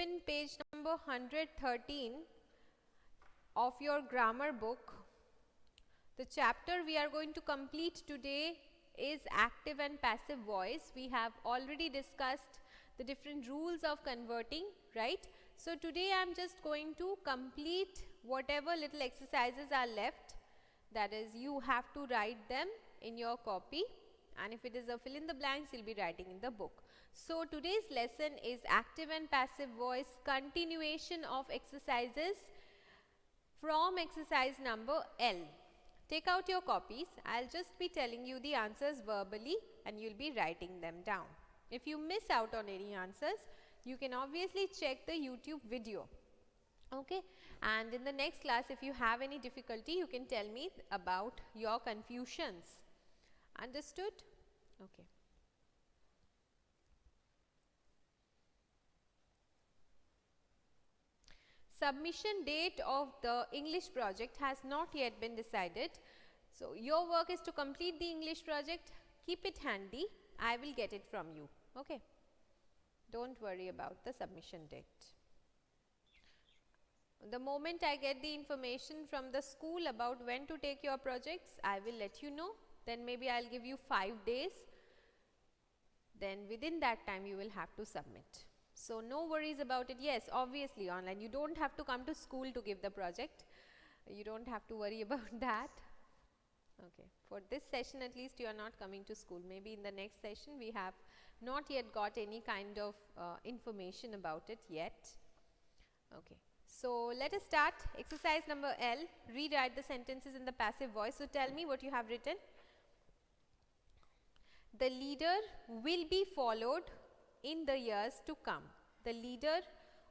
open page number 113 of your grammar book. The chapter we are going to complete today is active and passive voice. We have already discussed the different rules of converting, right? So today I am just going to complete whatever little exercises are left. That is, you have to write them in your copy, and if it is a fill in the blanks, you will be writing in the book. So today's lesson is active and passive voice, continuation of exercises from exercise number L. Take out your copies. I'll just be telling you the answers verbally and you'll be writing them down. If you miss out on any answers, you can obviously check the YouTube video. Okay, and in the next class, if you have any difficulty, you can tell me about your confusions. Understood? Okay. Submission date of the English project has not yet been decided. So your work is to complete the English project. Keep it handy. I will get it from you. Okay. Don't worry about the submission date. The moment I get the information from the school about when to take your projects, I will let you know. Then maybe I'll give you 5 days. Then within that time you will have to submit. So no worries about it. Yes, obviously online. You don't have to come to school to give the project. You don't have to worry about that. Okay. For this session at least you are not coming to school. Maybe in the next session we have not yet got any kind of information about it yet. Okay. So let us start. Exercise number L. Rewrite the sentences in the passive voice. So tell me what you have written. The leader will be followed in the years to come. The leader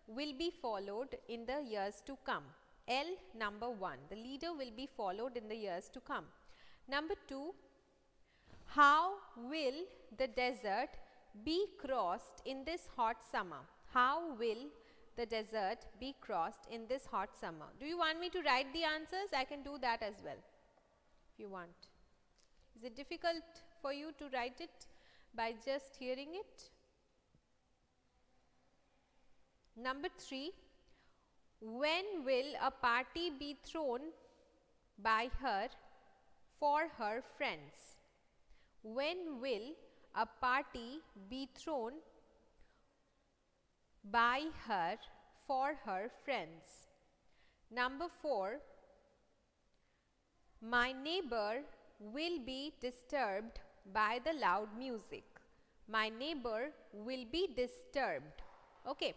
will be followed in the years to come. L number 1. The leader will be followed in the years to come. Number 2. How will the desert be crossed in this hot summer? How will the desert be crossed in this hot summer? Do you want me to write the answers? I can do that as well if you want. Is it difficult for you to write it by just hearing it? Number 3. When will a party be thrown by her for her friends? When will a party be thrown by her for her friends? Number 4. My neighbor will be disturbed by the loud music. My neighbor will be disturbed. Okay.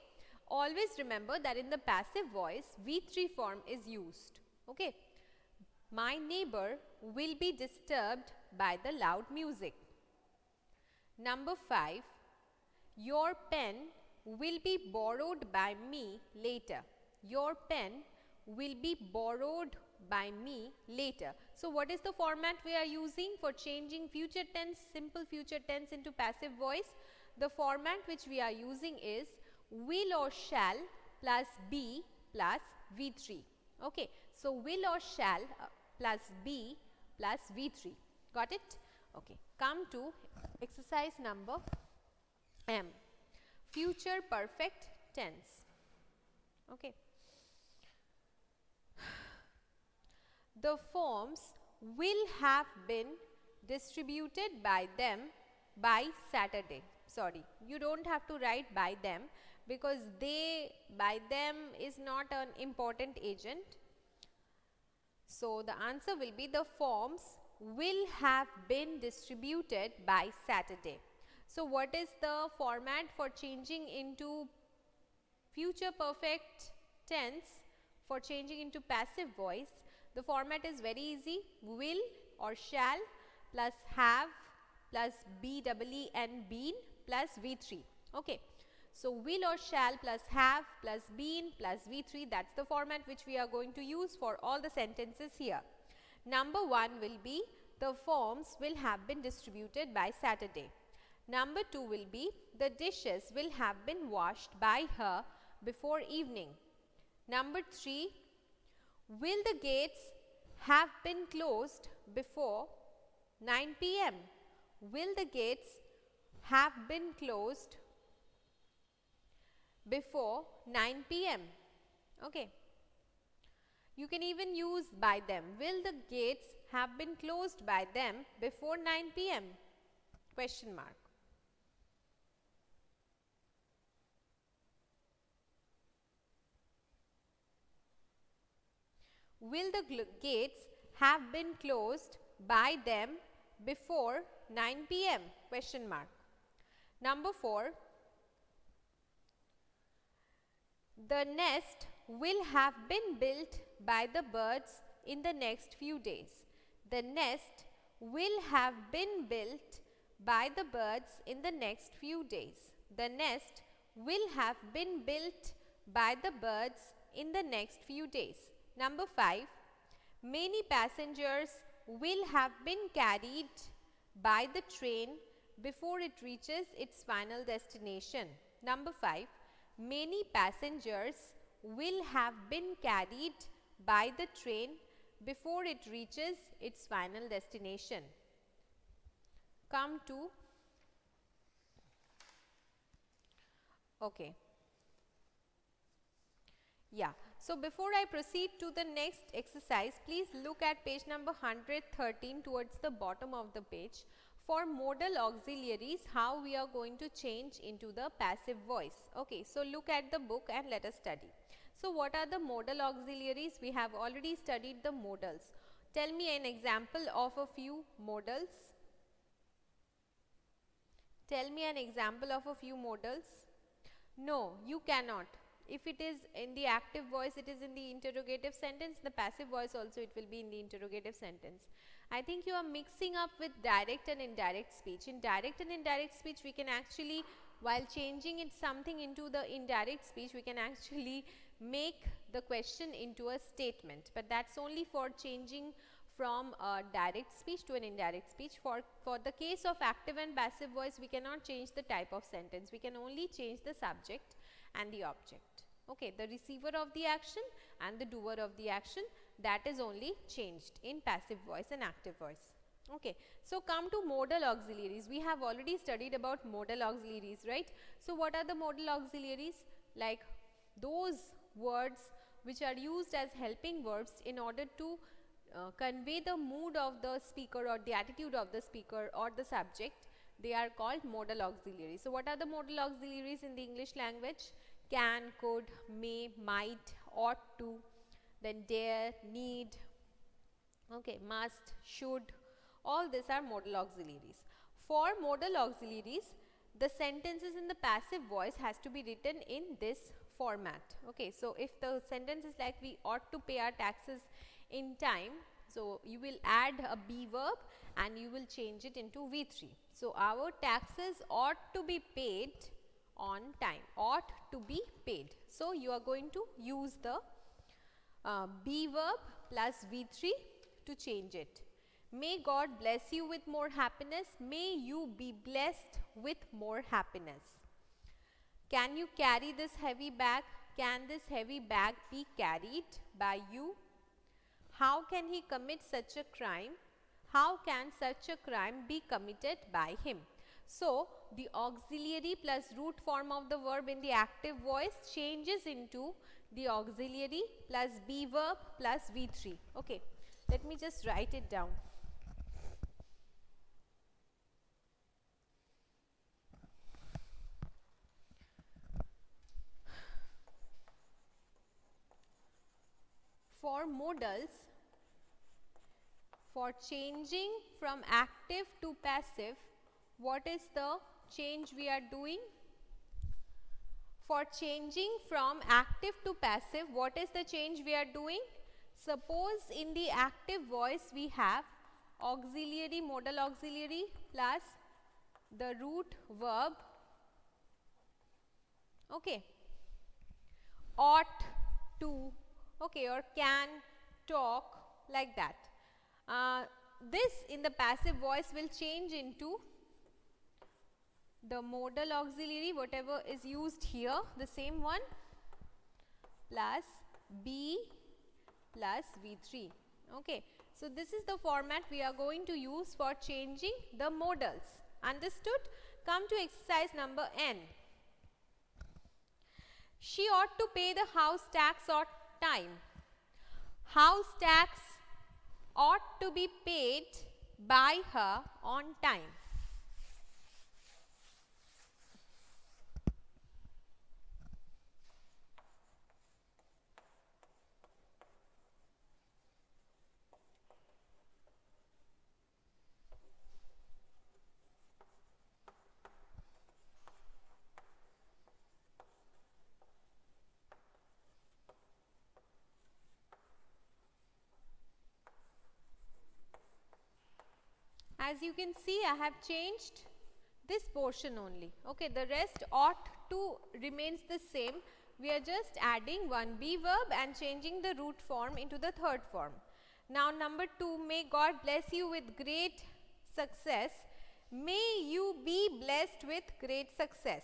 Always remember that in the passive voice, V3 form is used. Okay. My neighbor will be disturbed by the loud music. Number 5. Your pen will be borrowed by me later. Your pen will be borrowed by me later. So what is the format we are using for changing future tense, simple future tense into passive voice? The format which we are using is will or shall plus be plus V3. Okay. So will or shall plus be plus V3. Got it? Okay. Come to exercise number M. Future perfect tense. Okay. The forms will have been distributed by them by Saturday. Sorry, you don't have to write by them because they, by them is not an important agent. So the answer will be the forms will have been distributed by Saturday. So what is the format for changing into future perfect tense, for changing into passive voice? The format is very easy. Will or shall plus have plus be double E and been plus V3. Okay. So will or shall plus have plus been plus V3, that's the format which we are going to use for all the sentences here. Number 1 will be the forms will have been distributed by Saturday. Number 2 will be the dishes will have been washed by her before evening. Number 3, will the gates have been closed before 9 p.m.? Will the gates have been closed before 9 p.m. Okay. You can even use by them. Will the gates have been closed by them before 9 p.m.? Question mark. Will the gates have been closed by them before 9 p.m.? Question mark. Number 4. The nest will have been built by the birds in the next few days. The nest will have been built by the birds in the next few days. The nest will have been built by the birds in the next few days. Number 5. Many passengers will have been carried by the train before it reaches its final destination. Number 5. Many passengers will have been carried by the train before it reaches its final destination. Come to, okay. Yeah. So, before I proceed to the next exercise, please look at page number 113 towards the bottom of the page. For modal auxiliaries, how we are going to change into the passive voice. Okay. So, look at the book and let us study. So, what are the modal auxiliaries? We have already studied the modals. Tell me an example of a few modals. Tell me an example of a few modals. No, you cannot. If it is in the active voice, it is in the interrogative sentence. The passive voice also, it will be in the interrogative sentence. I think you are mixing up with direct and indirect speech. In direct and indirect speech, we can actually, while changing it something into the indirect speech, we can actually make the question into a statement. But that's only for changing from a direct speech to an indirect speech. For the case of active and passive voice, we cannot change the type of sentence. We can only change the subject and the object. Okay, the receiver of the action and the doer of the action, that is only changed in passive voice and active voice. Okay, so come to modal auxiliaries. We have already studied about modal auxiliaries, right? So, what are the modal auxiliaries? Like those words which are used as helping verbs in order to convey the mood of the speaker or the attitude of the speaker or the subject. They are called modal auxiliaries. So, what are the modal auxiliaries in the English language? Can, could, may, might, ought to, then dare, need, okay, must, should, all these are modal auxiliaries. For modal auxiliaries, the sentences in the passive voice has to be written in this format. Okay, so if the sentence is like we ought to pay our taxes in time, so you will add a be verb and you will change it into V3. So, our taxes ought to be paid on time, ought to be paid. So, you are going to use the be verb plus V3 to change it. May God bless you with more happiness. May you be blessed with more happiness. Can you carry this heavy bag? Can this heavy bag be carried by you? How can he commit such a crime? How can such a crime be committed by him? So, the auxiliary plus root form of the verb in the active voice changes into the auxiliary plus be verb plus V3. Okay, let me just write it down. For modals, for changing from active to passive, what is the change we are doing? For changing from active to passive, what is the change we are doing? Suppose in the active voice we have auxiliary, modal auxiliary plus the root verb, okay, ought to, okay, or can, talk, like that. This in the passive voice will change into the modal auxiliary, whatever is used here, the same one, plus be plus V3. Okay. So, this is the format we are going to use for changing the modals. Understood? Come to exercise number N. She ought to pay the house tax on time. House tax ought to be paid by her on time. As you can see, I have changed this portion only. Okay, the rest ought to remains the same. We are just adding one be verb and changing the root form into the third form. Now number 2, may God bless you with great success. May you be blessed with great success.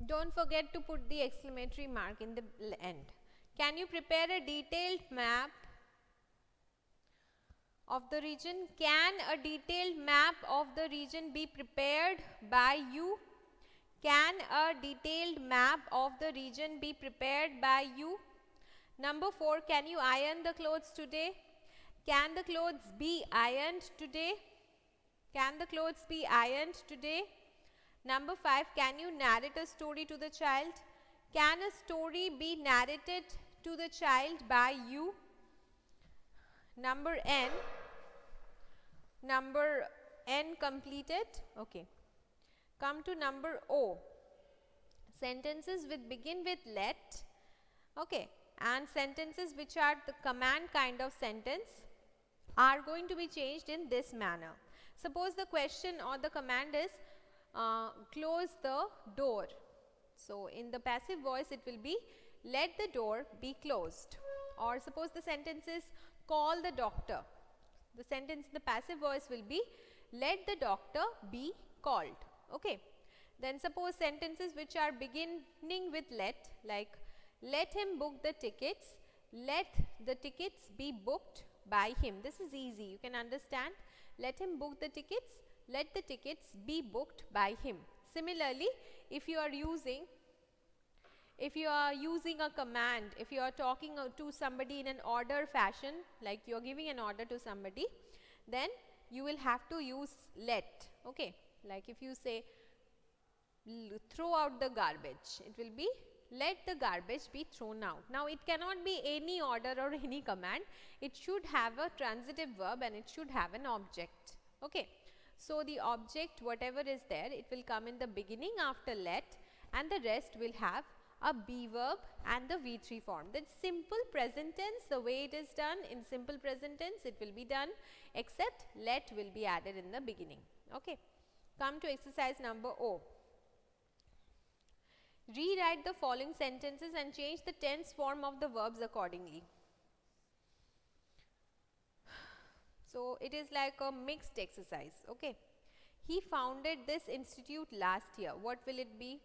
Don't forget to put the exclamatory mark in the end. Can you prepare a detailed map of the region? Can a detailed map of the region be prepared by you? Can a detailed map of the region be prepared by you? Number 4, can you iron the clothes today? Can the clothes be ironed today? Can the clothes be ironed today? Number 5, can you narrate a story to the child? Can a story be narrated to the child by you? Number N completed. Okay. Come to number O. Sentences which begin with let, okay, and sentences which are the command kind of sentence are going to be changed in this manner. Suppose the question or the command is close the door. So in the passive voice it will be let the door be closed. Or suppose the sentence is call the doctor. The sentence in the passive voice will be let the doctor be called. Okay. Then suppose sentences which are beginning with let, like let him book the tickets, let the tickets be booked by him. This is easy, you can understand. Let him book the tickets, let the tickets be booked by him. Similarly, if you are using a command, if you are talking to somebody in an order fashion, like you are giving an order to somebody, then you will have to use let. Okay, like if you say throw out the garbage, it will be let the garbage be thrown out. Now it cannot be any order or any command, it should have a transitive verb and it should have an object. Okay, so the object whatever is there, it will come in the beginning after let, and the rest will have a be verb and the V3 form. That simple present tense, the way it is done in simple present tense, it will be done, except let will be added in the beginning. Okay, come to exercise number O. Rewrite the following sentences and change the tense form of the verbs accordingly. So it is like a mixed exercise. Okay, he founded this institute last year. What will it be?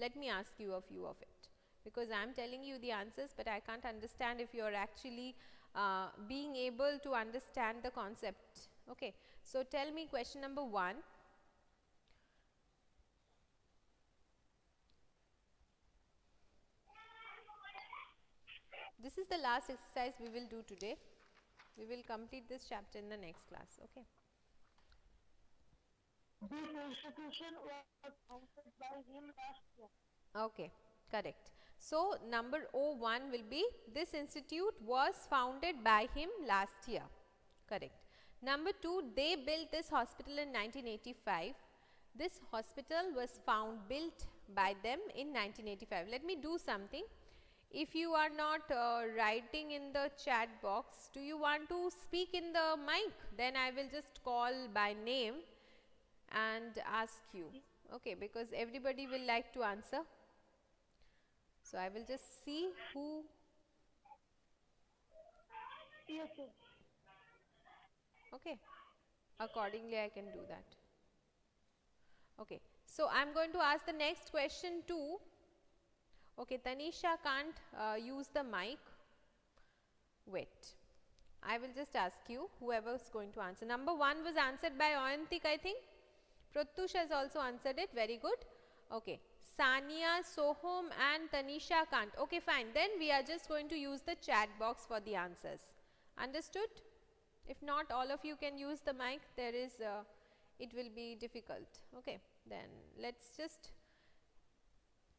Let me ask you a few of it, because I am telling you the answers, but I can't understand if you are actually being able to understand the concept. Okay, so tell me question number 1. This is the last exercise we will do today. We will complete this chapter in the next class. Okay. This institution was founded by him last year. Okay, correct. So number O1 will be this institute was founded by him last year. Correct. Number 2, they built this hospital in 1985. This hospital was built by them in 1985. Let me do something. If you are not writing in the chat box, do you want to speak in the mic? Then I will just call by name and ask you. Okay, because everybody will like to answer. So I will just see who. Yes, Okay, accordingly I can do that. Okay. So, I am going to ask the next question too. Okay, Tanisha can't use the mic. Wait. I will just ask you, whoever is going to answer. Number 1 was answered by Oyantik, I think. Pratyush has also answered it. Very good. Okay. Sania, Sohom and Tanisha can't. Okay, fine. Then we are just going to use the chat box for the answers. Understood? If not, all of you can use the mic. There is, it will be difficult. Okay. Then let's just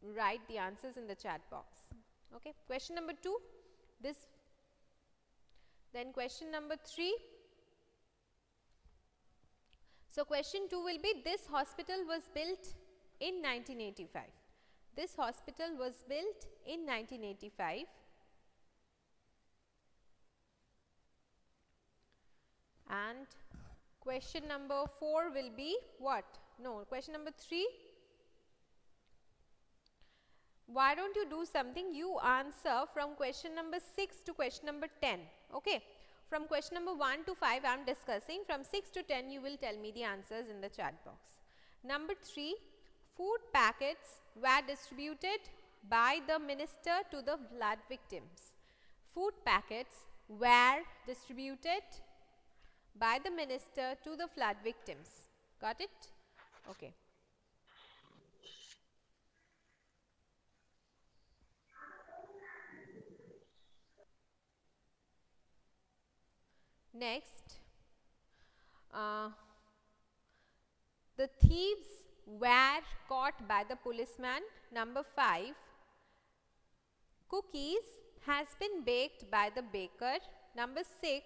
write the answers in the chat box. Okay. Question number 2. This. Then question number 3. So, question 2 will be, this hospital was built in 1985. This hospital was built in 1985. And question number 4 will be what? No, question number 3. Why don't you do something? You answer from question number 6 to question number 10. Okay. From question number 1 to 5 I am discussing. From 6 to 10 you will tell me the answers in the chat box. Number 3, food packets were distributed by the minister to the flood victims. Food packets were distributed by the minister to the flood victims. Got it? Okay. Next, the thieves were caught by the policeman. Number 5, cookies has been baked by the baker. Number 6,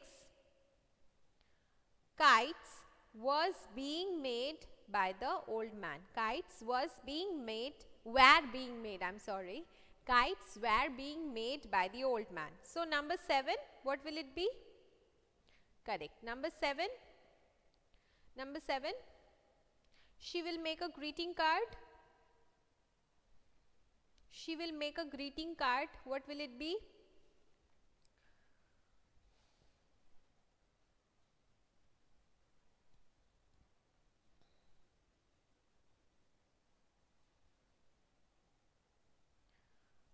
kites was being made by the old man. Kites was being made, were being made, I am sorry. Kites were being made by the old man. So, number 7, what will it be? Correct. Number 7. Number 7. She will make a greeting card. She will make a greeting card. What will it be?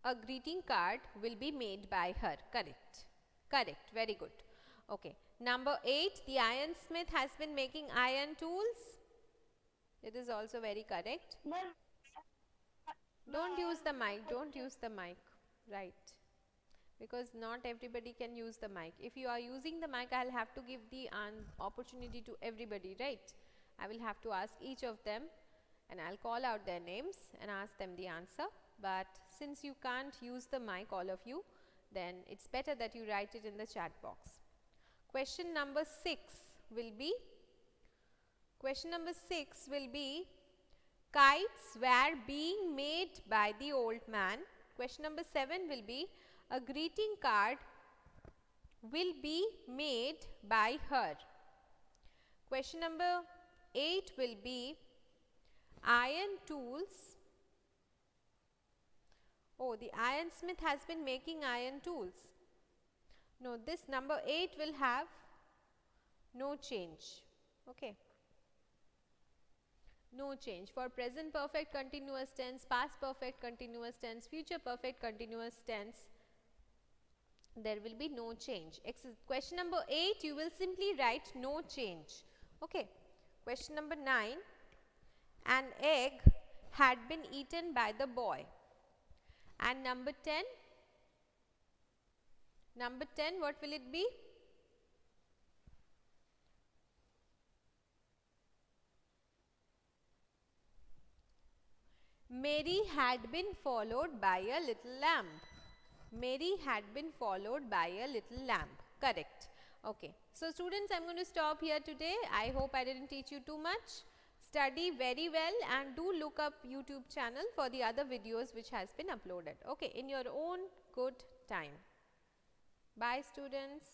A greeting card will be made by her. Correct. Correct. Very good. Okay. Number 8, the ironsmith has been making iron tools. It is also very correct. Don't use the mic. Don't use the mic. Right. Because not everybody can use the mic. If you are using the mic, I will have to give the opportunity to everybody, right? I will have to ask each of them and I will call out their names and ask them the answer. But since you can't use the mic, all of you, then it's better that you write it in the chat box. Question number 6 will be, kites were being made by the old man. Question number 7 will be, a greeting card will be made by her. Question number 8 will be, iron tools. Oh, the ironsmith has been making iron tools. No, this number 8 will have no change. Okay. No change. For present perfect continuous tense, past perfect continuous tense, future perfect continuous tense, there will be no change. Question number 8, you will simply write no change. Okay. Question number 9, an egg had been eaten by the boy. And number 10, what will it be? Mary had been followed by a little lamb. Mary had been followed by a little lamb. Correct. Okay. So, students, I am going to stop here today. I hope I didn't teach you too much. Study very well and do look up YouTube channel for the other videos which has been uploaded. Okay. In your own good time. Bye, students.